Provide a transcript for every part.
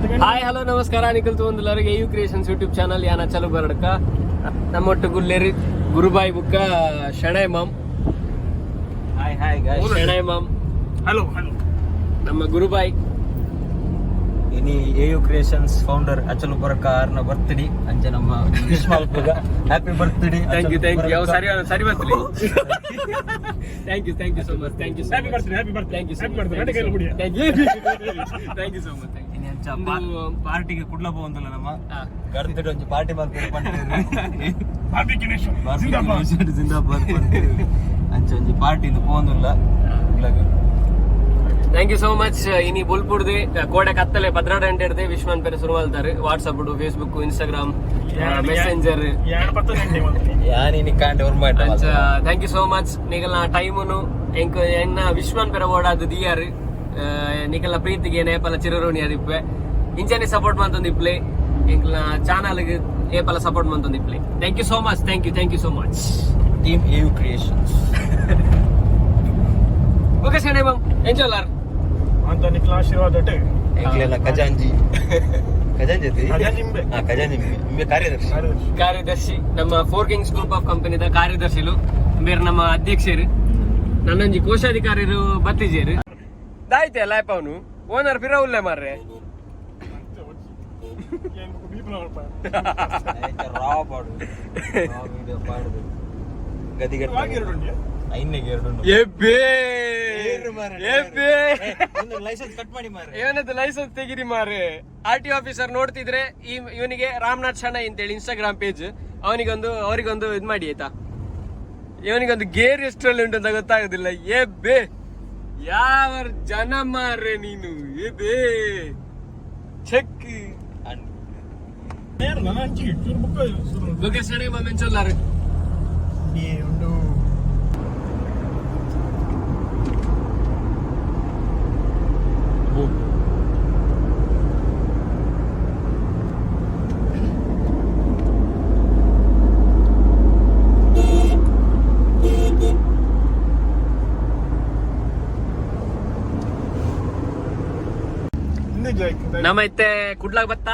Hi hello ನಮಸ್ಕಾರ ನಿಖಿಲ್ ತಗೊಂದಿಲ್ಲರಿಗೆ U Creations YouTube channel ಯಾನ ಚಲು ಬರಡ್ಕ ನಮ್ಮೊಟ್ಟು ಗುಲ್ಲೇರಿ ಗುರುಬಾಯಿ ಬುಕ್ಕ ಶಣೈ ಮಾಮ್. ಹಾಯ್ ಗಾಯ್ಸ್, ಶಣೈ ಮಾಮ್. ಹಲೋ ನಮ್ಮ ಗುರುಬಾಯಿ ಇನಿ ಎಯು ಕ್ರಿಯೇಷನ್ಸ್ ಫೌಂಡರ್ ಅಚಲು ಬರಕಾರ್ನ ಬರ್ತ್ಡೇ ಅಂಚೆ ನಮ್ಮ ವಿಶ್ವಾಲ್ಪುಗ ಹ್ಯಾಪಿ ಬರ್ತ್ಡೇ. ಥ್ಯಾಂಕ್ ಯು ಯಾವ ಸರಿ ಸರಿ ಬರ್ತೀವಿ. Thank you so much. Thank you happy birthday thank you happy birthday thank you so much. ಇನಿ ಅಂಚ ಪಾರ್ಟಿಗೆ ಕುಡ್ಲ ಹೋಗಂತಲ್ಲ ನಮ್ಮ ಗರ್ದಡ್ ಒಂಜಿ ಪಾರ್ಟಿ ಮಾಡ್ಕೊಂಡು ಪಂಟೇರು ಜಿಂದಾಬಾದ್ ಅಂಚ ಒಂಜಿ ಪಾರ್ಟಿ ಪೋಂದುಲ್ಲ ಉಳ್ಳಗ. Thank you so much. ಇನಿ ಬುಲ್ಪುಡ್ದೆ ಕೋಡೆ ಕತ್ತಲೆ 16 ಗಂಟೆ ಇರ್ದೆ ವಿಶ್ವನ್ ಪೇರೆ ಶುರು ಮಾಡ್ತಾರೆ. ವಾಟ್ಸಪ್ ಫೇಸ್ಬುಕ್ ಇನ್ಸ್ಟಾಗ್ರಾಮ್ ಮೆಸೆಂಜರ್ ಯಾನಿ ಕಾಂಡೆ ಉರ್ಮಾಟ. Thank you so much. ನಿಗಲ್ನ ಟೈಮುನು ಎಂಕ್ ಎನ್ನ ವಿಶ್ವನ್ ಪೇರೆ ಓಡಾದು ದಿಯಾರು ನಿಕಲ್ನ ಪ್ರೀತಿಗೆ ನೇಪಲ ಚಿರಋಣಿ ಅದಿಪ್ಪೆ ಇಂಚನೆ ಸಪೋರ್ಟ್ ಮಾಡ್ತಂದಿಪ್ಲೆ ಎಂಕ್ಲ ಚಾನಲ್ಗೆ ಏಪಲ ಸಪೋರ್ಟ್ ಮಾಡ್ತಂದಿಪ್ಲೆ. Thank you so much. Thank you so much. Team AU Creations. Okay Shenoy ಮಾಮ್ ಎಂಜಾಯ್ಲಾರ್ ಅಂತ ನಿಖಿಲ್ ಆಶೀರ್ವಾದ ಎಂಕ್ಲೆಲ್ಲ ಖಜಾಂಜಿ ಕಾರ್ಯದರ್ಶಿ ನಮ್ಮ 4 Kings ಗ್ರೂಪ್ ಆಫ್ ಕಂಪನಿದ ಕಾರ್ಯದರ್ಶಿಲು ಬೇರೆ ನಮ್ಮ ಅಧ್ಯಕ್ಷರು ನನ್ನೊಂಜಿ ಕೋಶಾಧಿಕಾರಿರು ಬತ್ತಿಜೇರು ದಾಯ್ತೆ ಲೈಪ್ ಅವನು ಓನರ್ ಪಿರವುಲ್ಲೆ ಮಾರ್ರೆ. ಲೈಸೆನ್ಸ್ ತೆಗಿರಿ ಮಾರೆ. RT ಆಫೀಸರ್ ನೋಡ್ತಿದ್ರೆ ಇವನಿಗೆ ರಾಮನಾಥ್ ಶಣೈ ಅಂತೇಳಿ ಇನ್ಸ್ಟಾಗ್ರಾಮ್ ಪೇಜ್ ಅವರಿಗೊಂದು ಇದ್ ಮಾಡಿ ಆಯ್ತಾ. ಇವನಿಗೊಂದು ಗೇರ್ ಎಷ್ಟರಲ್ಲಿ ಉಂಟು ಅಂತ ಗೊತ್ತಾಗುದಿಲ್ಲ. ಯಾವ ಜನ ಮಾರ್ರೆ ನೀನು ಚೆಕ್ ಶಣೈ ಮಾಮ್ ಎಂಚೊಲ್ಲಾರು ನಮ್ಮೈತೆ ಕುಡ್ಲಾಗ್ ಬತ್ತ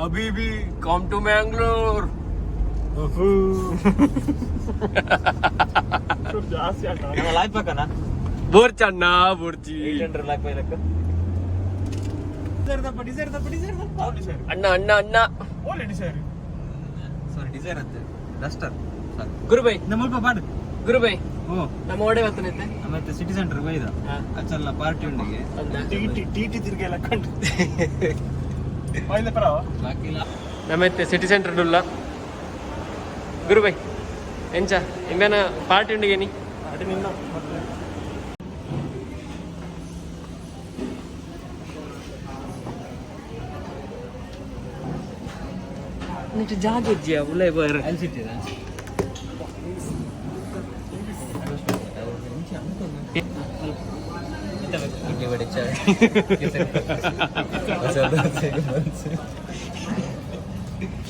ಅಬಿಬಿ ಕಮ್ ಟು ಮ್ಯಾಂಗ್ಳೂರ್. ಬೋರ್ಚಣ್ಣ ಬೋರ್ಚಿ ಅಣ್ಣ ಅಣ್ಣ ಅಣ್ಣ ಗುರುಬೈ ಗುರುಬೈ ನಮ್ಮ ಒಡೆ ಬರ್ತನೈತೆ ಮತ್ತೆ ಸಿಟಿ ಸೆಂಟರ್ ಬೈದ ಅಚ್ಚಲ್ಲ ಪಾರ್ಟಿ ಉಂಡಿಗೆ ಟಿಟಿ ತಿರ್ಗೆಲ್ಲ ಕಂಡು ನಮ್ಮೈತೆ ಸಿಟಿ ಸೆಂಟರ್ ಡುಲ್ಲ ಗುರುಬೈ ಎಂಚ ಇಂಬೇನ ಪಾರ್ಟಿ ಉಂಡಿಗೆ ನೀ ಅದು ನಿನ್ನ ನಿಂತು ಜಾಗ ಇಜ್ಜಿಯ ಉಲ್ಲೈ ಬಾರ ಅನ್ಸಿಟ್ಟಿದ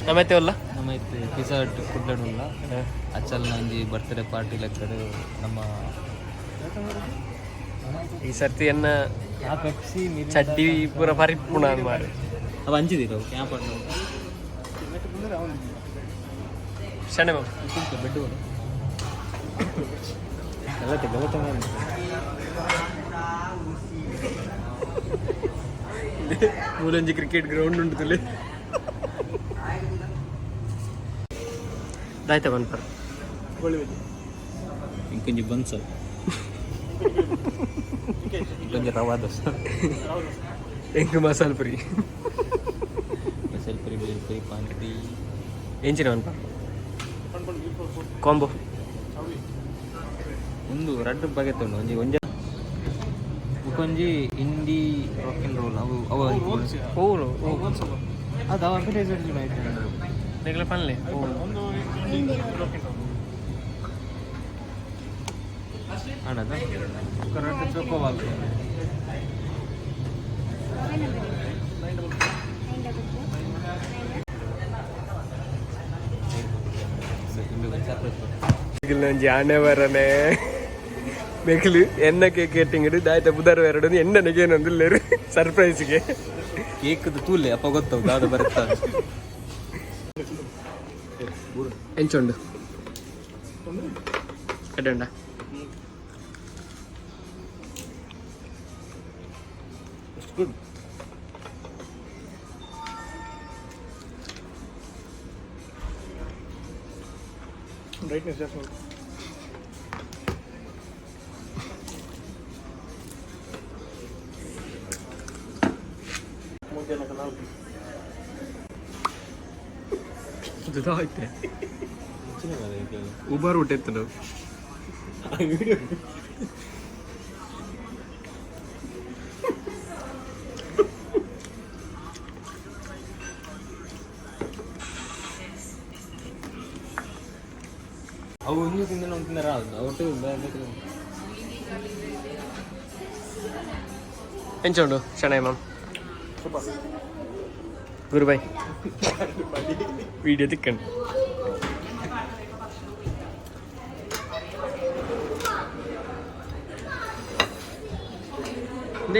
ನಮ್ಮೈತೆ ಒಲ್ಲ ನಮ್ಮೈತೆ ಪಿಜ್ಜಾ ಹಟ್ ಕುಡ್ಲಡುಲ್ಲ ಅಚ್ಚಲ್ ನಂಜಿ ಬರ್ತ್ಡೇ ಪಾರ್ಟಿ ಲೆಕ್ಕಡು ನಮ್ಮ ಈ ಸರ್ತಿ ಎನ್ನ ಚಡ್ಡಿ ಪೂರ ಪರಿಪೂರ್ಣ ಮಾರು ಅವ ಅಂಜಿದಿರು ಕ್ಯಾಂಪ್ ಶಣೈ ಮಾಮ್ ಬೆಡ್ ಮೂಲಂಜಿ ಕ್ರಿಕೆಟ್ ಗ್ರೌಂಡ್ ಉಂಟು ದಾಯ್ತ ಬನ್ಪರ್ ಇಂಕೊಂಜಿ ಬನ್ಸ ಇಂಕೊಂಜಿ ರವಾ ದೋಸೆ ಎಂಕು ಮಸಾಲ ಪುರಿ ಬೇಲ್ಪುರಿ ಪಾನಿಪುರಿ ಎಂಚಿನ ಬನ್ಪರ್ ಕಾಂಬೋ ಒಂದು ರಡ್ಡು ಬಗೆ ತೊಂಡು ಒಂಜಿ ಒಂಜಿ ಇಂಡಿ ರಾಕ್ ಅಂಡ್ ರೋಲ್ ಅವು ಓರು ಅದು ಅಡ್ವರ್ಟೈಸ್ಮೆಂಟ್ ನೆಗಲ ಪನ್ಲೆ ಅಣ್ಣದ ರಡ್ಡು ಚೊಕೋವಾಲ್ ನಂಜಿ ಆನೆ ಬರನೆ ಮೆಕ್ಲು ಎನ್ನ ಕೇಕ್ ಕಟ್ಟಿಂಗ್ ದಾಯ್ತ ಬುಧವಾರ ಎರಡು ಎಣ್ಣೆಗೆ ಏನೊಂದಿಲ್ಲ ಸರ್ಪ್ರೈಸ್ಗೆ ಕೇಕ್ದು ತೂಲೆ ಅಪ್ಪ ಗೊತ್ತವು ದಾದ ಬರುತ್ತಾ ಎಂಚುಂಡು ಅಡ್ಡಂಡ ಗುಡ್ ಬ್ರೈಟ್ನೆಸ್ ಜಾಸ್ತಿ ಮಾಡಿ ಆಯ್ತೆ ಉಬಾರ್ ಊಟ ನಾವು ಅವು ಇನ್ನೂ ತಿಂದ ತಿಂದಾರ ಒಟ್ಟು ಎಂಚುಂಡು ಶಣೈ ಮ್ಯಾಮ್ ಗುರುಬಾಯ್ ವಿಡಿಯೋ ತಿಕ್ಕಂಡು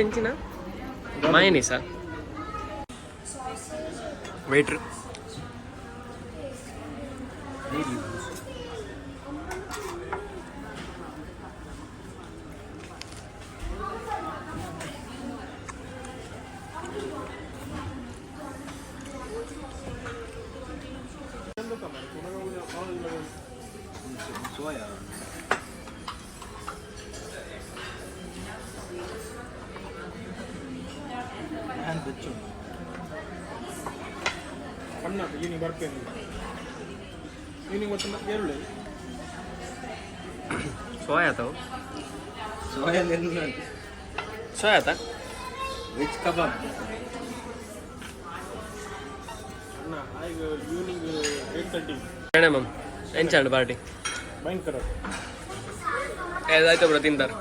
ಎಂಚಿನ ಮಯನೀಸಾ ವೇಟ್ರ್ ಸೋಯಾ ಅನ್ನ ಈವ್ನಿಂಗ್ ಬರ್ತೇನೆ ಈವ್ನಿಂಗ್ ಮತ್ತೆ ಈರುಳ್ಳಿ ಸೋಯಾ ಆತಾವು ಸೋಯಾ ಸೋಯಾ ಆತಾ ವೆಜ್ ಕಬಾಬ್ ಅನ್ನ ಈಗ ಈವ್ನಿಂಗ್ 8:30 ಶಣೈ ಮ್ಯಾಮ್ ಎಂಚಾಂಡು ಪಾರ್ಟಿ ಭಯಂಕರ ಆಯ್ತು ಬ್ರೋ ತಿಂತಾರೆ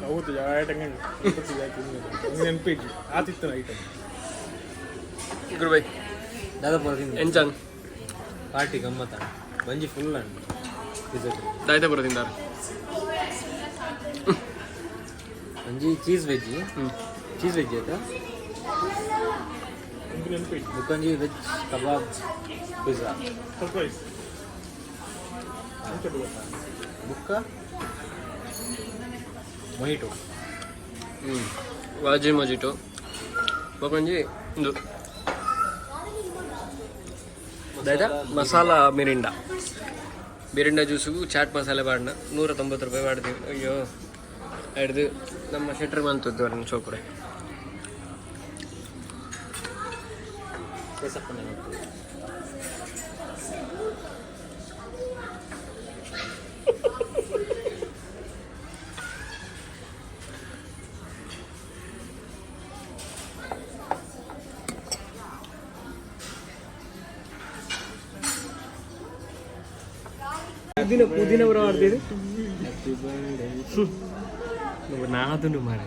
ಹೌದು ಯಾವ ಐಟಮ್ ನೆನಪಿದ್ವಿ ಆತಿತ್ತು ಐಟಮ್ ಗುರುಬಾಯ್ ದಾದ ಬರೋದಿಂದ ಎಂಚಾಂಗ್ ಪಾರ್ಟಿ ಗಮ್ಮತ್ತ ಬಂಜಿ ಫುಲ್ ಅಂಡ್ ದಾಯ್ತ ಬರೋ ತಿಂತಾರೆ ಒಂಜಿ ಚೀಸ್ ವೆಜ್ಜಿ ಚೀಸ್ ವೆಜ್ ಆಯ್ತಾ ನೆನಪಿದ್ವಿ ಮುಕ್ಕಂಜಿ ವೆಜ್ ಕಬಾಬ್ ಪಿಜ್ಜಾ ಸರ್ಪ್ರೈಸ್ ಬುಕ್ಕ ಮೊಯಿಟೋ ವಾಜಿ ಮೊಜಿಟೋ ಬೊಕೊಂಜಿ ಇದು ದಾಯ್ತ ಮಸಾಲಾ ಮಿರಿಂಡ ಜ್ಯೂಸಿಗೂ ಚಾಟ್ ಮಸಾಲೆ ಬಾಡ್ನ 190 ರೂಪಾಯಿ ಮಾಡ್ತೀವಿ ಅಯ್ಯೋ ಹಿಡ್ದು ನಮ್ಮ ಶೆಟ್ರ್ ಬಂತದ್ದು ಅವ್ರನ್ನ ಚೋಪುಡೆ ಪುದೀನ ಬರೋ ಮಾಡ್ತೀವಿ ನಾದನು ಮಾರೆ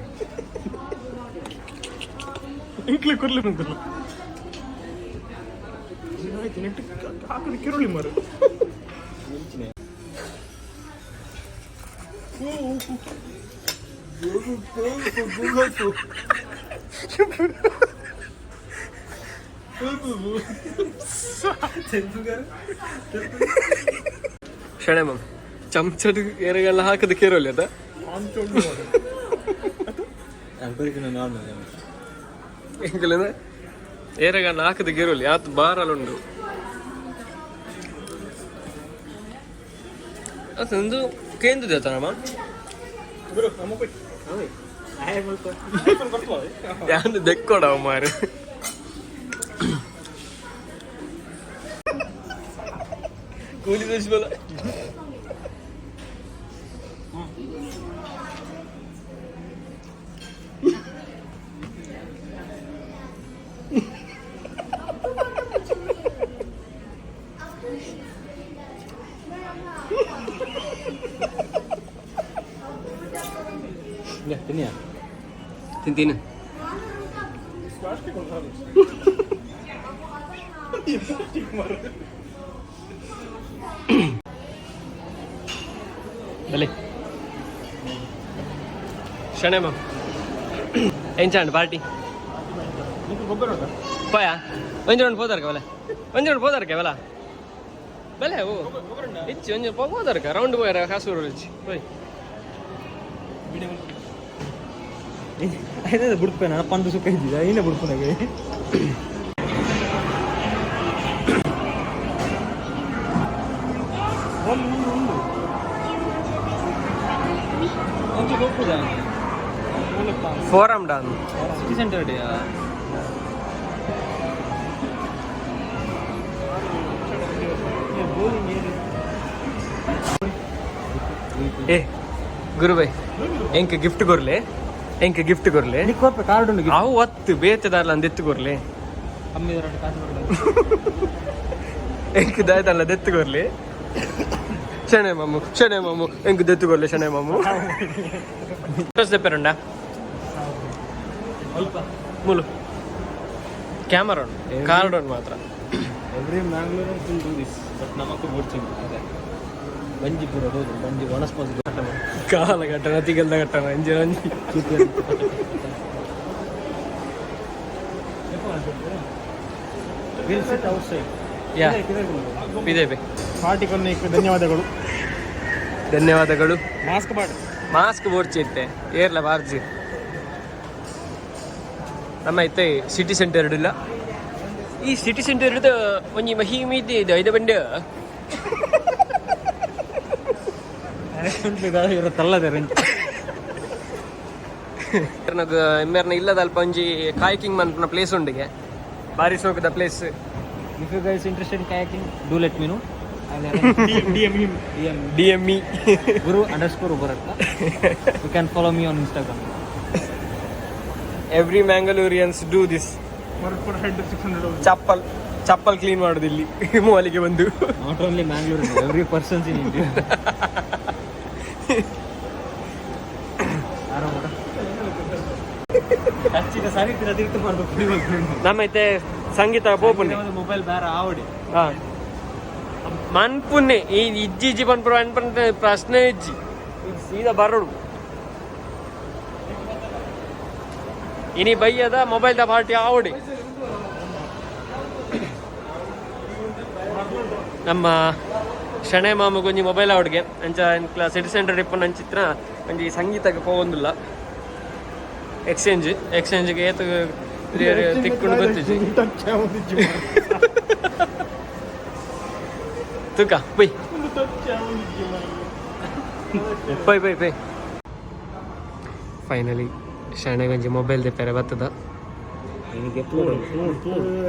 ಇಂಕ್ಲಿ ಕುರ್ಲಿ ಬಂತಲ್ಲ ಆಯ್ತು ನೆಟ್ಟು ಹಾಕಿದ ಕಿರುಳಿ ಮಾರು ಶಣೆ ಮ್ಯಾಮ್ ಚಮಚದ ಎರೆಗೆಲ್ಲ ಹಾಕದ ಕೇರೋಲಿ ಅದ ಅಂಚೊಂಡು ಮಾರು ನಾರ್ಮಲ್ ಎಂಕಲಿಂದ ಏರಗನ್ನ ಹಾಕದ ಗೆರೋಲಿ ಆತು ಬಾರಲ್ಲುಂಡು ಅದೊಂದು ಕೇಂದು ದೇತಾನಮ್ಮ ಗುರು ನಮ್ಮ ಹೋಯ್ ಯಾರು ದೆಕ್ಕೊಡವ ಮಾರು ಕೂಲಿ ದೇಶಬಲ ತಿನ್ನಿಯಾ ತಿಂತೀನಿ ಪ್ಲಾಸ್ಟಿಕ್ ಒಂದು ಪ್ಲಾಸ್ಟಿಕ್ ಮಾರು ಬಲೆ ಶಣೆ ಮ್ಯಾಮ್ ಎಂಚಾಂಡ್ ಪಾರ್ಟಿ నీకు కొబ్బరి ఉందా పోయా ಒಂಜಿ ರೌಂಡ್ పోతారు ಒಂಜಿ ರೌಂಡ್ పోతారు కేవಲ బలే ఓ ఇచ్చి ಒಂಜಿ పోతారు రౌండ్ పోయారు కాసూరు ఇచ్చి పోయి అయితే బుడిపోయినా పండు సుక్క ఇద్ది అయినా బుడుకున్నాయి కొంచెం గొప్పదా ఫోరం డాన్ సిటీ సెంటర్ ಏ ಗುರುಬೈ ಎಂಕ್ ಗಿಫ್ಟ್ ಕೊರ್ಲೆ ಕಾರ್ಡ್ ಉಂಟು ಅವು ಒತ್ತು ಬೇತೆದಾರ್ಲ ಅಂದ್ ಎತ್ತು ಕೊರ್ಲೆ ಕಮ್ಮಿ ಕಾಸು ಎಂಕ್ ದಾಯ್ತಲ್ಲ ದೆತ್ತು ಕೊರ್ಲೆ ಶಣೆ ಮಾಮು ಎಂಕ್ ದೆತ್ತು ಕೊರ್ಲೆ ಶಣೆ ಮಾಮು ದೆಪ್ಪೆರುಂಡ ಸ್ವಲ್ಪ ಮುಲು ಕ್ಯಾಮರಾ ಉಂಟು ಕಾರ್ಡ್ ಉಂಟು ಮಾತ್ರ every Mangalore will do this but ನಮಕ್ಕೂ ಬೋರ್ಚಿಂಗ್ ಅದೇ ಬಂಜಿ ಪೂರ ಹೋದ್ರು ಬಂಜಿ ಒಣಸ್ಪೋಸ್ ಕಾಲ ಘಟನ ತಿಗಲ್ದ ಘಟನ ಅಂಜಿ ವಿಲ್ ಸಿಟ್ ಔಟ್ ಸೈಡ್ ಯಾ ಇದೇವೆ ಪಾರ್ಟಿ ಕೊನೆಗೆ ಧನ್ಯವಾದಗಳು ಮಾಸ್ಕ್ ಬೋಡ್ಚಿತ್ತೆ ಏರ್ಲ ಬಾರ್ಜಿ ನಮ್ಮ ಐತೆ ಸಿಟಿ ಸೆಂಟರ್ ಇಡಿಲ್ಲ ಈ ಸಿಟಿ ಸೆಂಟರ್ ಹಿಡಿದು ಒಂಜಿ ಮಹಿಮೆ ಇದೆ ಐದು ಬಂಡೆ ತಲ್ಲದೆ ಎಮ್ಮೆರ್ನ ಇಲ್ಲದ ಅಲ್ಪ ಒಂಜಿ ಕಾಯ್ಕಿಂಗ್ ಮನ್ಪುನ ಪ್ಲೇಸ್ ಉಂಡಿಗೆ ಬಾರಿ ಸೋಕದ place if you guys interested in kayaking do let me know DME Guru_Ubaraka you can follow me on Instagram every Mangaloreans do this head 600 chappal clean ಮಾಡೋದು ಇಲ್ಲಿ ಮೂಲಿಗೆ ಬಂದು not only Mangalore every person in India ಹಚ್ಚಿದ ಸರಿ ತಿರ್ತು ಮಾಡ್ಬೇಕು ನಮ್ಮೈತೆ ಸಂಗೀತ ಪೋಪುನ್ನೆ mobile ಬೇರೆ ಆವಡಿ ಹಾ ಮನ್ಪುನ್ನೆ ಈ ಇಜ್ಜಿ ಪನ್ಪುರ ಅನ್ಪಂತ ಪ್ರಶ್ನೆ ಇಜ್ಜಿ ಸೀದಾ ಬರೋಡು ಇನಿ ಬೈಯದ ಮೊಬೈಲ್ ದ ಪಾರ್ಟಿ ಆವಡಿ ನಮ್ಮ ಶಣೆ ಮಾಮಗೊಂಜಿ ಮೊಬೈಲ್ ಆವಡ್ಗೆ ಅಂಚ ಸಿಟಿ ಸೆಂಟರ್ ಇಪ್ಪನ ಅಂಚಿತ್ರ ಒಂಜಿ ಸಂಗೀತಕ್ಕೆ ಹೋಗೊಂದಿಲ್ಲ ಎಕ್ಸ್ಚೇಂಜ್ಗೆ ಏತು ತಿಕ್ಕೊಂಡು ಗೊತ್ತಿಜ್ಜಿ ತುಕ ಪೈ ಫೈನಲಿ ಶಣೆಗಂಜಿ ಮೊಬೈಲ್ ತೆಪ್ಪರೆ ಬರ್ತದ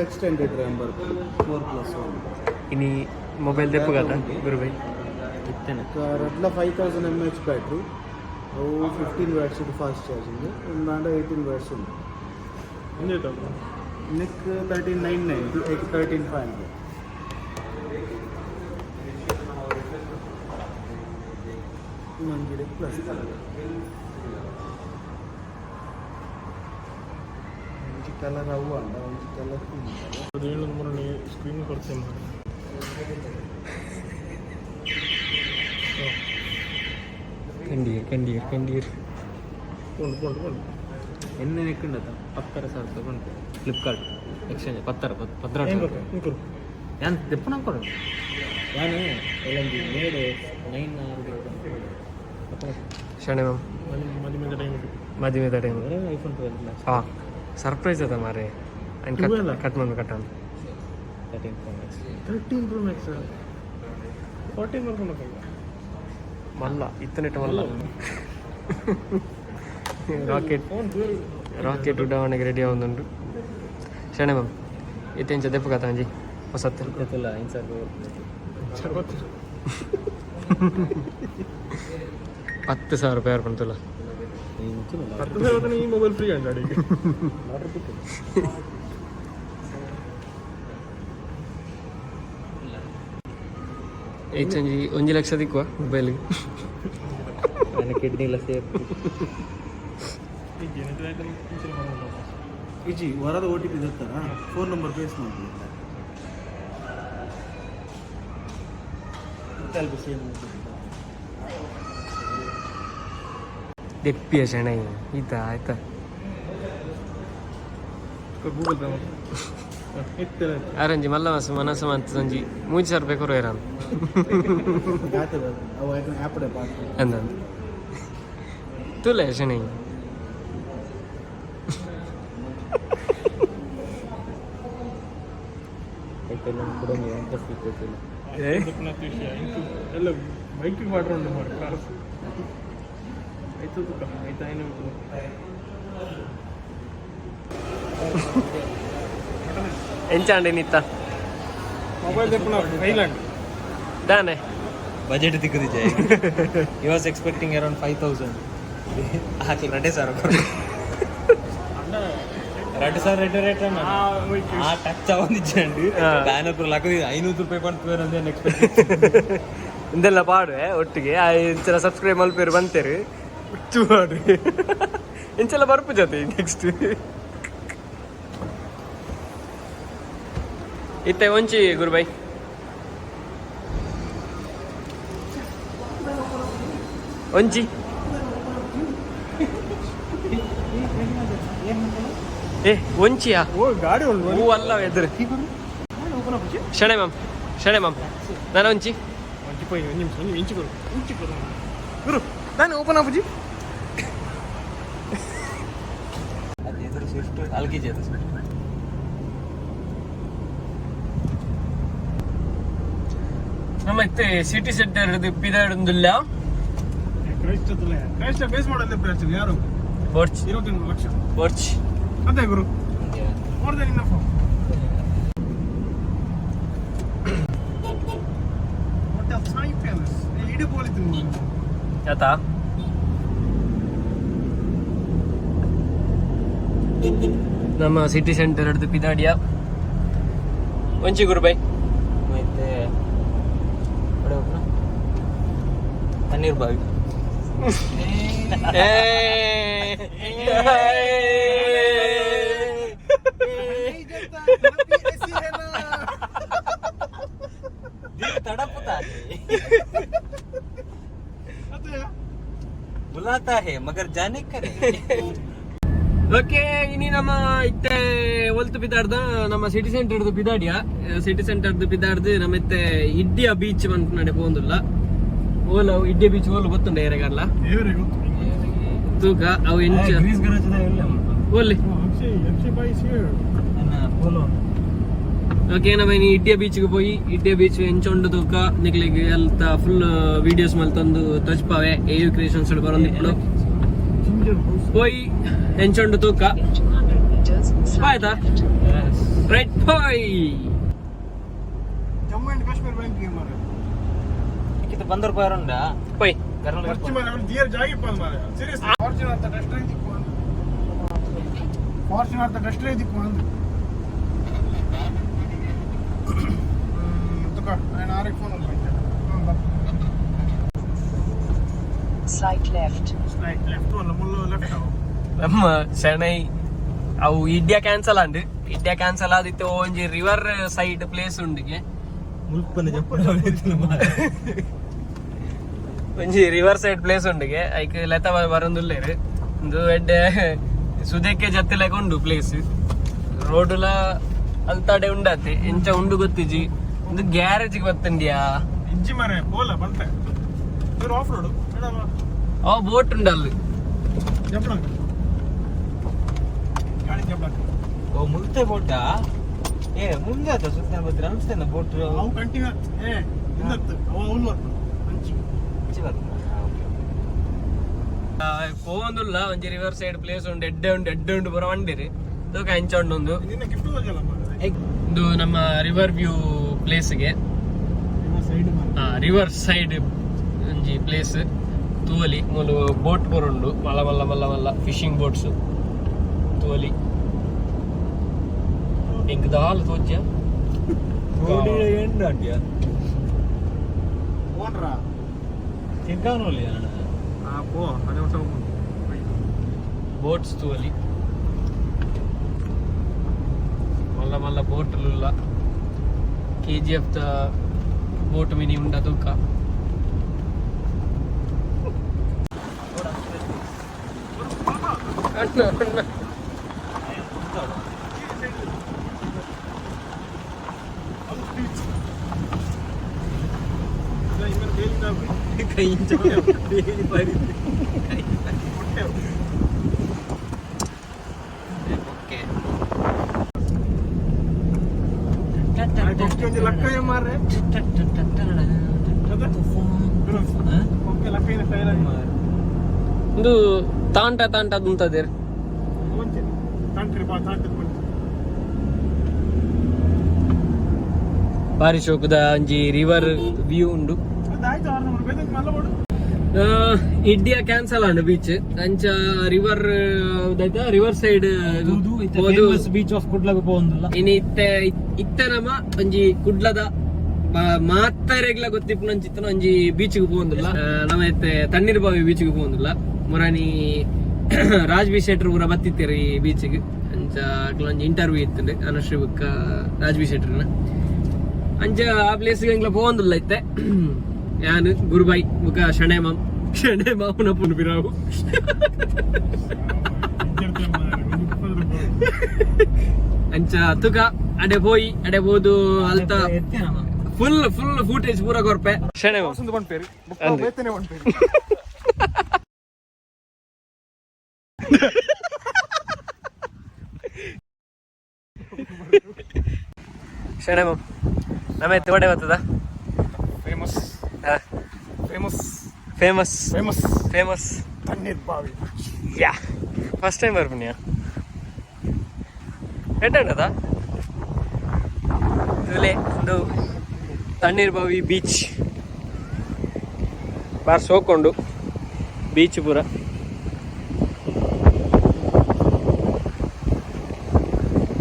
ಎಕ್ಸ್ಟೆಂಡೆಡ್ RAM ಬರ್ತದೆ 4+1 ಇನಿ ಮೊಬೈಲ್ ತೆಪ್ಪುಗದ ಗುರುಬೈ ರಡ್ಲ 5000 mAh ಬ್ಯಾಟ್ರಿ ಅವು 15 ವ್ಯಾಟ್ಸ್ ಇದು ಫಾಸ್ಟ್ ಚಾರ್ಜಿಂಗ್ ಒಂದಾಂಡ 18 ವ್ಯಾಟ್ಸ್ ಉಂಟು ನೆಕ್ 1399 13500 ಮಂಗಿಡೆ ಪ್ಲಸ್ ಕಲರ್ ಅವು ಅಂಡ ಒಂದು ಕಲರ್ ಅದೇನು ಮೂರನೇ ಸ್ಕ್ರೀನ್ ಕೊಡ್ತೇನೆ ಕಂಡೀರ್ ಕೊಂಡು ಎಣ್ಣೆ ನೆಕ್ಕೊಂಡತ 10,000 ತಗೊಂಡು ಫ್ಲಿಪ್ಕಾರ್ಟ್ ಎಕ್ಸ್ಚೇಂಜ್ 10 ಏನು ತೆಪ್ಪ ನಂಗೆ ಕೊಡು ನಾನು ಎಲ್ಲೊಂದು ಮೇಡು 9 ಶಣೆ ಮ್ಯಾಮ್ ಮದುವೆದ ಟೈಮ್ ಐಫೋನ್ 12 ಹಾಂ ಸರ್ಪ್ರೈಸ್ ಅದ ಮಾರೆ ಕಟ್ ಮಾಡ್ಬೇಕಟ್ಟ 13 Pro Max 14 ಮಾಡ್ಕೊಂಡು ಮಲ್ಲ ಇತ್ತನೆಟ್ ಮಲ್ಲ ರಾಕೆಟ್ ಉಡಾವಣೆಗೆ ರೆಡಿ ಆಗುಂದುಂಟು ಶಣೆ ಮ್ಯಾಮ್ ಇತ್ತೆಂಚ ದೆಪ್ಪು ಕಥ ಅಂಜಿ ಹೊಸತ್ತು ಗೊತ್ತಿಲ್ಲ ಇನ್ಸಾಕು 10,000 ರೂಪಾಯಿ ಅರ್ಪಣ್ತಲ್ಲ ಈ ಮೊಬೈಲ್ ಫ್ರೀ ಅಂಡ ಅಡಿಗೆ ಹೆಚ್ಚಂಜಿ 1 ಲಕ್ಷ ದಿಕ್ಕುವ ಮೊಬೈಲ್ಗೆ ನನ್ನ ಕಿಡ್ನಿ ಎಲ್ಲ ಸೇಫ್ ಇಜಿ ವರದ OTP ದತ್ತಾರ ಫೋನ್ ನಂಬರ್ ಬೇಸ್ ಮಾಡ್ತೀವಿ ದೆಪ್ಪಿಯ ಶೆಣೈ ಈತಾ ಆಯ್ತಾ ಗೂಗಲ್ ಪೇ ಇತ್ತಲ್ಲ ಆರಂಜಿ ಮಲ್ಲ ಮನಸ್ಸು ಅಂತ ಸಂಜಿ 3000 ರೂಪಾಯಿ ಕೊರು ಇರಾನ್ ಗಾತದ ಅವು ಆ್ಯಪ್ಡೆ ಪಾಟ್ ಅಂದ ತುಲೆ ಶೆಣೈ ಎಲ್ಲ ಬೈಕಿಗೆ ಮಾಡ್ಕೊಂಡು ಮಾಡಿ ಕ್ಲಾಸ್ ಆಯ್ತು ಆಯ್ತಾ ಏನು ಎಂಚಾಂಡಿ ನಿತ್ತ ಮೊಬೈಲ್ ತೆಪ್ಪನ ಐಲ್ಯಾಂಡ್ ದಾನೆ ಬಜೆಟ್ ದಿಕ್ಕದಿದ್ದ he was expecting around 5000 ಹಾಕಿ 2000 ರೇಟ್ ಆ ಟಚ್ ಆವಂದಿಚ್ಚಂడి ಬ್ಯಾನರ್ ಲಾಕು 500 ರೂಪಾಯಿ ಪಡ್ತಾರೆ ಅಂತ ಎಕ್ಸ್ಪೆಕ್ಟ್ ಇಂದೆಲ್ಲ ಪಾಡುವೆ ಒಟ್ಟಿಗೆ ಇಂಚೆಲ್ಲ ಸಬ್ಸ್ಕ್ರೈಬ್ ಮಲ್ಪೇರು ಬಂತೇರಿ ಹುಚ್ಚು ಮಾಡ್ರಿ ಇಂಚೆಲ್ಲ ಬರ್ಪು ಜೊತೆ ನೆಕ್ಸ್ಟ್ ಇತ್ತೆ ಒಂಚಿ ಗುರುಬೈ ಒಂಚಿ ಏ ಒಂಚಿಯಾ ಓ ಗಾಡಿ ಉಂಟು ಹೂ ಅಲ್ಲ ಎದುರು ಶಣೆ ಮ್ಯಾಮ್ ನಾನು ಒಂಚಿ ಪೋಯಿ ಒಂದು ನಿಮಿಷ ಇಂಚು ಗುರು ನಾನು ಓಪನ್ ಆಪುಜಿ ಅದು ಎದುರು ಸ್ವಿಫ್ಟ್ ಅಲ್ಗಿಜಿ ಅದು ಸ್ವಿಫ್ಟ್ ಮತ್ತೆ ಸಿಟಿ ಸೆಂಟರ್ ಪಿದಾಡೊಂದಿಲ್ಲ ಕ್ರೈಸ್ಟ ಬೇಸ್ ಮಾಡಲ್ಲ ಯಾರು ಬೋರ್ಚ್ 21 ಲಕ್ಷ ಬೋರ್ಚ್ ಅದೇ ಗುರು more than enough what of Sai palace ಇಡಿ ಬೋಲಿತು ಆತಾ ನಮ್ಮ ಸಿಟಿ ಸೆಂಟರ್ ಹಿಡಿದು ಪಿದಾಡಿಯ ಒಂಚಿ ಗುರುಬೈ ಮತ್ತೆ ತಣ್ಣೀರ್ ಬಾವಿ तड़पता है बुलाता है मगर जाने का ಓಕೆ ಇನಿ ನಮ್ಮ ಇತ್ತೆ ಒಲ್ತು ಪಿದಾಡ್ದ ನಮ್ಮ ಸಿಟಿ ಸೆಂಟರ್ ಪಿದಾಡಿಯ ಸಿಟಿ ಸೆಂಟರ್ ಪಿದಾಡ್ದು ನಮ್ಮ ಇತ್ತೆ ಇಡ್ಡಿಯ ಬೀಚ್ ಅಂತ ನಡೆ ಹೋಗುದಿಲ್ಲ ಓಲ ಇಡ್ಡಿಯ ಬೀಚ್ ಓಲು ಗೊತ್ತುಂಡ ಏರೆಗಲ್ಲ ತೂಕ ಅವು ಎಂಚ ಓಲಿ ಓಕೆ ನಮ್ಮ ಇನ್ನು ಇಡ್ಡಿಯ ಬೀಚ್ಗೆ ಹೋಗಿ ಇಡ್ಡಿಯ ಬೀಚ್ ಎಂಚೊಂಡು ತೂಕ ನಿಕ್ಲಿಗೆ ಅಲ್ತ ಫುಲ್ ವಿಡಿಯೋಸ್ ಮಲ್ತೊಂದು ತಜ್ಪಾವೆ AU ಕ್ರಿಯೇಷನ್ಸ್ ಬರೋದಿಪ್ಪಳು ಹೋಯ್ ಎಂಚೊಂಡು ತೂಕ ಆಯ್ತಾ ರೈಟ್ ಹೋಯ್ ಜಮ್ಮು ಅಂಡ್ ಕಾಶ್ಮೀರ್ ಬ್ಯಾಂಕ್ ಗೆ ಮಾರ ಕಿತ್ತ 15 ರೂಪಾಯಿ ರಂಡ ಹೋಯ್ ಖರ್ಚು ಮಾರ ಅವ್ನು ದಿಯರ್ ಜಾಗಿ ಪಲ್ ಮಾರ ಸೀರಿಯಸ್ ಫಾರ್ಚುನರ್ ಅಂತ ಡಸ್ಟರ್ ಇದಕ್ಕೆ ಒಂದು ಫಾರ್ಚುನರ್ ಅಂತ ಡಸ್ಟರ್ ಇದಕ್ಕೆ ಒಂದು ತುಕ ನಾನು ಆರಿಗೆ ಫೋನ್ ಮಾಡ್ತೀನಿ Slight left. ಸ್ಲೈಟ್ ಲೆಫ್ಟ್ ಅಲ್ಲ ಮುಳ್ಳು ಲೆಫ್ಟ್ ಅವು ನಮ್ಮ ಶೆಣೈ ಅವು ಇಡ್ಡಿಯ ಕ್ಯಾನ್ಸಲ್ ಅಂಡ್ ಇಡ್ಡಿಯ ಕ್ಯಾನ್ಸಲ್ ಆದಿತ್ತು ಒಂಜಿ ರಿವರ್ ಸೈಡ್ ಪ್ಲೇಸ್ ಉಂಡಿಗೆ ಮುಲ್ಪನ ಜಪ್ಪಡ ಒಂಜಿ ರಿವರ್ ಸೈಡ್ ಪ್ಲೇಸ್ ಉಂಡಿಗೆ ಐಕ್ ಲೆತ ಬರೊಂದುಲ್ಲೇರು ಒಂದು ಎಡ್ಡೆ ಸುದಕ್ಕೆ ಜತ್ತಿಲೆಕ ಉಂಡು ಪ್ಲೇಸ್ ರೋಡುಲ ಅಲ್ತಾಡೆ ಉಂಡಾತಿ ಎಂಚ ಉಂಡು ಗೊತ್ತಿಜಿ ಒಂದು ಗ್ಯಾರೇಜ್ ಗೊತ್ತಂಡಿಯಾ ಇಜ್ಜಿ ಮಾರೆ ಬೋಲ ಬಂತೆ ಇವರು ಆಫ್ ರೋಡು ಮೇಡಮ್ ಅವ ಬೋಟ್ ಉಂಡಲ್ಲಿ ಜಪ್ಪಣ ಗಾಡಿ ಜಪ್ಪಣ ಓ ಮುಲ್ತೆ ಬೋಟ ಏ ಮುಂದೆ ಆತ ಸುತ್ತ ಬತ್ರ ಅನ್ಸ್ತೇನೆ ಬೋಟ್ ಅವು ಕಂಟಿನ್ಯೂ ಏ ಇನ್ನತ್ತು ಅವ ಹುಲ್ಲು ಹಂಚಿ ಪೋಂದುಲ್ಲ ಒಂಜಿ ರಿವರ್ ಸೈಡ್ ಪ್ಲೇಸ್ ಉಂಡು ಎಡ್ಡೆ ಉಂಡು ಬರೋ ಅಂಡಿರಿ ತೂಕ ಎಂಚ ಉಂಡು ನಿನ್ನ ಗಿಫ್ಟ್ ಹೋಗಲ್ಲ ಮಾರೆ ಇದು ನಮ್ಮ ರಿವರ್ ವ್ಯೂ ಪ್ಲೇಸ್ಗೆ ಸೈಡ್ ರಿವರ್ ಸೈಡ್ ಒಂಜಿ ಪ್ಲೇಸ್ ತೂವಲಿ ಮೂಲು ಬೋಟ್ ಬರುಂಡು ಮಲ್ಲ ಮಲ್ಲ ಮಲ್ಲ ಮಲ್ಲ ಫಿಶಿಂಗ್ ಬೋಟ್ಸ್ ತೂವಲಿ ಇಂಕ್ ದಾಲ್ ತೋಜ್ಯ ರೋಡಿ ಎಂಡ್ ಅಡ್ಯ ಓನ್ರಾ ತಿರ್ಗಾನೋಲಿ ಅಣ್ಣ ಆ ಪೋ ಅದೇ ಹೊಸ ಬೋಟ್ಸ್ ತೂವಲಿ ಮಲ್ಲ ಮಲ್ಲ ಬೋಟ್ಲುಲ್ಲ KGF ದ ಬೋಟ್ ಮಿನಿ ಉಂಡ ತೂಕ ಅಣ್ಣ ಅಣ್ಣ ಒಂದು ತಾಂಟ ದುಂತದೆ ಬಾರಿ ಶೋಕದ ಒಂಜಿ ರಿವರ್ ವ್ಯೂ ಉಂಡು ಇಡ್ಡಿಯ ಕ್ಯಾನ್ಸಲ್ ಆಂಡ್ ಬೀಚ್ ಅಂಚ river river side beach of ಕುಡ್ಲಗ ಪೋಂದಿಲ್ಲ ಇನ್ನು ಇತ್ತ ನಮ್ಮ ಒಂಜಿ ಕುಡ್ಲದ ಮಾತ್ತರೆಗ್ಲ ಗೊತ್ತಿಪ್ಪು ನಂಚಿತ್ತನ ಒಂಜಿ ಬೀಚ್ಗೆ ಪೋಂದಿಲ್ಲ ನಮ್ಮ ಇತ್ತೆ ತಣ್ಣೀರ್ ಬಾವಿ ಬೀಚ್ಗೆ ಪೋಂದಿಲ್ಲ ಮುರಾನಿ ರಾಜ್ ಬಿ ಶೆಟ್ರ್ ಪೂರ ಬತ್ತಿತ್ತೇರಿ ಬೀಚ್ಗೆ ಅಂಚ ಒಂಜಿ ಇಂಟರ್ವ್ಯೂ ಇತ್ತು ಅನುಶ್ರೀ ಬುಕ್ಕ ರಾಜ್ ಬಿ ಶೆಟ್ರನ ಅಂಚ ಆ ಪ್ಲೇಸ್ಗೆ ಎಂಗ್ಲ ಪೋಂದಿಲ್ಲ ಇತ್ತೆ ಯಾನು ಗುರುಬಾಯಿ ಬುಕ ಶಣೆ ಮಾಮನ ಪುನ್ ಬಿರಾವು ಅಂಚ ತುಕ ಅಡೆ ಪೋಯಿ ಅಡೆ ಬೋದು ಅಲ್ತ ಫುಲ್ ಫೂಟೇಜ್ ಪೂರ ಕೊರ್ಪೆ ಶಣೆ ಶಣೆ ಮಾಮ್ ನಮ್ಮ ಎತ್ತು ಒಡೆ ಬರ್ತದ ಫೇಮಸ್ ತಣ್ಣೀರ್ ಬಾವಿ ಯಾ ಫಸ್ಟ್ ಟೈಮ್ ಬರ್ಬನ್ಯಾ ಎಟ್ಟದ ಇಲ್ಲೇ ಒಂದು ತಣ್ಣೀರ್ ಬಾವಿ ಬೀಚ್ ಬಾರ್ ಸೋಕೊಂಡು ಬೀಚ್ ಪೂರ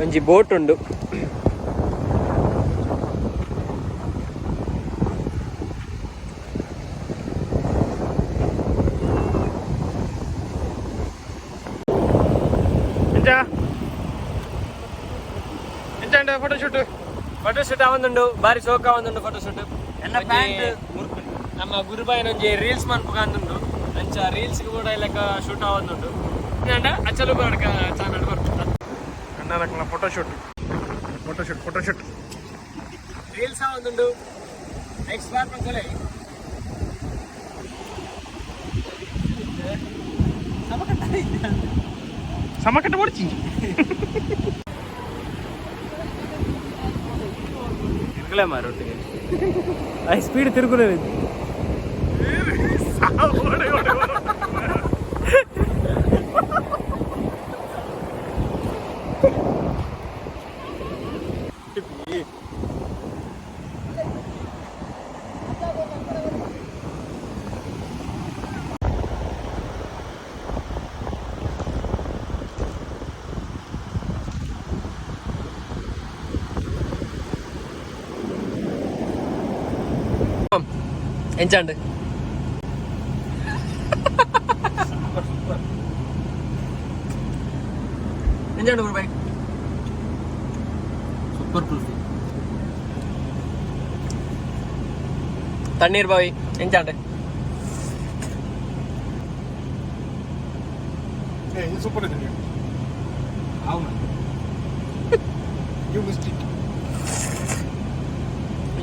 ಒಂಜಿ ಬೋಟ್ ಉಂಡು ಫೋಟೋಶೂಟ್ ಆವಂದುಂಡು ಬಾರಿ ಸೋಕ ಆವಂದುಂಡು ಫೋಟೋಶೂಟ್ ನಮ್ಮ ಗುರುಬಾಯಿನ ಒಂಜಿ ರೀಲ್ಸ್ ಮನ್ಪುಗ ಅಂದುಂಡು ಅಂಚ ರೀಲ್ಸ್ ಕೂಡ ಇಲ್ಲಕ ಶೂಟ್ ಆವಂದುಂಡು ಅಚ್ಚಲು ಬರ್ಕ ಚಾನಲ್ ಬರ್ತದೆ ಫೋಟೋಶೂಟ್ ರೀಲ್ಸ್ ಆವಂದುಂಡು ನೆಕ್ಸ್ಟ್ ಬಾರ್ ಬಂದ್ರೆ ಸಮಕಟ್ಟ ಓಡ್ಚಿ ಮಾರೊಟ್ಟಿಗೆ ಐ ಸ್ಪೀಡ್ ತಿರುಗುಲೇ ಎಂಚಾಂಡ್ ಎಂಚಾಂಡ್ ಗುರುಬಾಯ್ ಸೂಪರ್ ಕುಲ್ಫಿ ತಣ್ಣೀರ್ ಬಾವಿ ಎಂಚಾಂಡ್ ಸೂಪರ್ ಇದೆ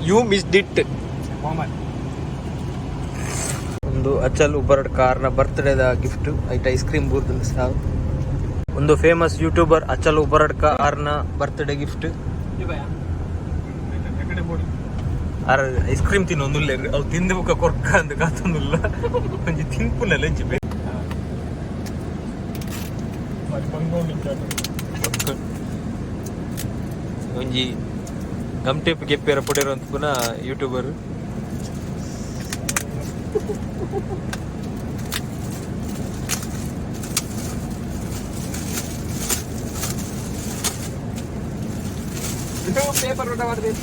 ಯು ಮಿಸ್ಡ್ ಇಟ್ ಒಂದು ಅಚಲ್ ಉಬರ್ಡ್ ಕಾರ್ನ ಬರ್ತ್ಡೇದ ಗಿಫ್ಟ್ ಐಟ್ ಐಸ್ ಕ್ರೀಮ್ ಬೂರ್ದು ಸಾವು ಒಂದು ಫೇಮಸ್ ಯೂಟ್ಯೂಬರ್ ಅಚಲ್ ಉಬರ್ಡ್ ಕಾರ್ನ ಬರ್ತ್ಡೇ ಗಿಫ್ಟ್ ಅರ ಐಸ್ ಕ್ರೀಮ್ ತಿನ್ನೊಂದುಲ್ಲ ಅವು ತಿಂದು ಬುಕ್ಕ ಕೊರ್ಕ ಅಂತ ಕಾತೊಂದುಲ್ಲ ಒಂಜಿ ತಿಂಪುನಲ್ಲ ಹೆಂಚಿ ಬೇಕು ಒಂಜಿ ಗಮ್ ಟೇಪ್ ಗೆಪ್ಪೇರ ಪುಡೇರು ಅಂತ ಪುನಃ ಯೂಟ್ಯೂಬರ್ ಪೇಪರ್ ಊಟ ಮಾಡ್ತೀನಿ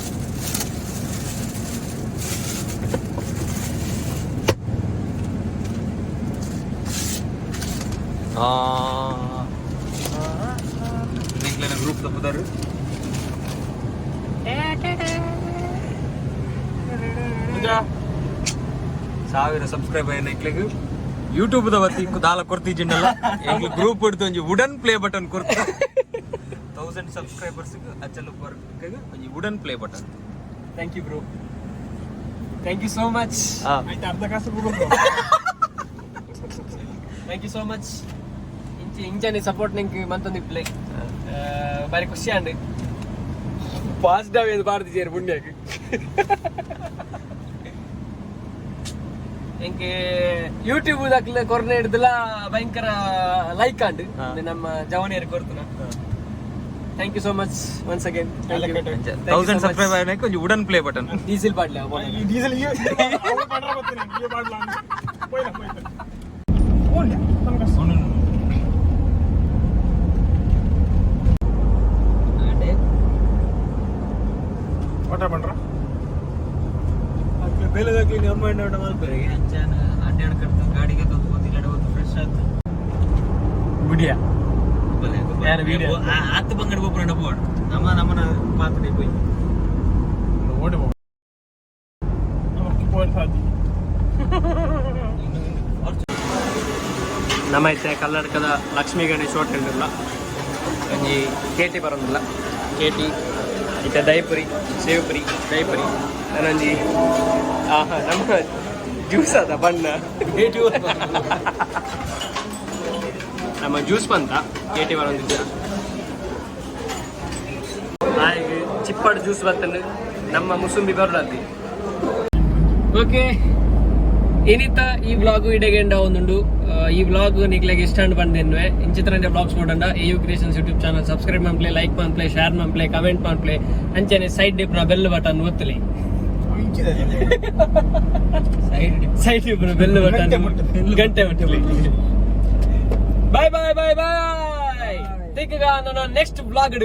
ಗ್ರೂಪ್ ತಪ್ಪದಾರು ಸಾವಿರ ಸಬ್ಸ್ಕ್ರೈಬರ್ ಏನಕ್ಕೆ ಯೂಟ್ಯೂಬ್ ದ ವತಿ ದಾಲ ಕೊರ್ತಿಜಿಂಡಲ್ಲ ಎಂಗ್ಲು ಗ್ರೂಪ್ ಹಿಡ್ದು ಒಂಜಿ ವುಡನ್ ಪ್ಲೇ ಬಟನ್ ಕೊರ್ತು 1000 ಸಬ್ಸ್ಕ್ರೈಬರ್ಸ್ ಅಚ್ಚಲು ಬರ್ಕ ಒಂಜಿ wooden play button. Thank you bro, thank you so much, thank you so much. ಇಂಚನೆ ಸಪೋರ್ಟ್ ನಿಂಗೆ ಮಂತೊಂದು ಪ್ಲೇ ಬಾರಿ ಖುಷಿ ಅಂಡ್ ಪಾಸಿಟಿವ್ ಇದು ಬಾರ್ದಿದ್ದೀರಿ ಪುಣ್ಯಕ್ಕೆ. ಎಂಕೆ ಯೂಟ್ಯೂಬ್ ದಾಖಲೆ ಕೊರನೆ ಹಿಡ್ದಲ್ಲ ಭಯಂಕರ ಲೈಕ್ ಅಂಡ್ ನಮ್ಮ ಜವನಿಯರ್ ಕೊರ್ತನ. Thank you so much once again. 1000 subscriber ಆಯ್ಕೆ ಒಂಜಿ ವುಡನ್ ಪ್ಲೇ ಬಟನ್. ಡೀಸೆಲ್ ಬಾಡ್ಲಿ ಡೀಸೆಲ್ ಬೆಲೆದಾಗ್ಲಿ ನಮ್ಮ ಎಣ್ಣೆ ಮಲ್ಪರೆ ಅಂಚಾನ ಅಡ್ಡಾಡ್ ಕಟ್ತು ಗಾಡಿಗೆ ತಂದು ಗೊತ್ತಿಲ್ಲ ಒಂದು ಫ್ರೆಶ್ ಆಯ್ತು ಗುಡಿಯಾ ಯಾರು video? ಹತ್ತು ಬಂಗಡ ಬೋಪುರ ಬೋರ್ಡ್ ನಮ್ಮನ ಪಾತ್ರೆ போய் ಓಡಿ ಹೋಗು ನಮಗೆ ಪೋಯಿಂಟ್ ಸಾಧಿ ನಮ್ಮ ಐತೆ ಕರ್ನಾಟಕದ ಲಕ್ಷ್ಮೀ ಗಣೇಶ್ ಹೋಟೆಲ್ ಇಲ್ಲ ಒಂಜಿ ಕೇಟಿ ಬರೋದಿಲ್ಲ. ಕೇಟಿ ಇತ್ತ ದೈಪುರಿ ಸೇವಪುರಿ ದೈಪುರಿ ನನಂಜಿ ಆಹಾ ನಮ್ಮ ಜ್ಯೂಸ್ ಅದ ಬಣ್ಣ ನಮ್ಮ ಜ್ಯೂಸ್ ಬಂತ ಕೇಟಿ ಬರೋದಿದ್ದ ಹಾಗೆ ಚಿಪ್ಪಡ್ ಜ್ಯೂಸ್ ಬರ್ತಂಡು ನಮ್ಮ ಮುಸುಂಬಿ ಬರೋದಿ. ಓಕೆ ಏನಿತ್ತ ಈ ವ್ಲಾಗು ಇಡೆಗೆಂಡ ಒಂದುಂಡು ಈ ವ್ಲಾಗ್ ನಿಕ್ಲೆಗೆ ಇಷ್ಟ ಬಂದೆನ್ವೆ ಇಂಚಿತ್ರಂಡೆ ವ್ಲಾಗ್ಸ್ ನೋಡಂಡ AU Creations YouTube channel subscribe ಮಾಡ್ಪ್ಲೆ, ಲೈಕ್ ಮಾಡ್ಪ್ಲೆ, ಶೇರ್ ಮಾಡ್ಪ್ಲೆ, ಕಮೆಂಟ್ ಮಾಡ್ಪ್ಲೆ, ಅಂಚನೆ ಸೈಡ್ ಡಿಪ್ನ ಬೆಲ್ ಬಟನ್ ಒತ್ತಲಿ. ಸೈಡ್ ಡಿಪ್ನ ಬೆಲ್ ಬಟನ್ ಗಂಟೆ ಮುಟ್ಟಲಿ. ಬಾಯ್ ಬಾಯ್ ಬಾಯ್ ಬಾಯ್. ತಿಕ್ಕಗ ನನ್ನ ನೆಕ್ಸ್ಟ್ ವ್ಲಾಗ್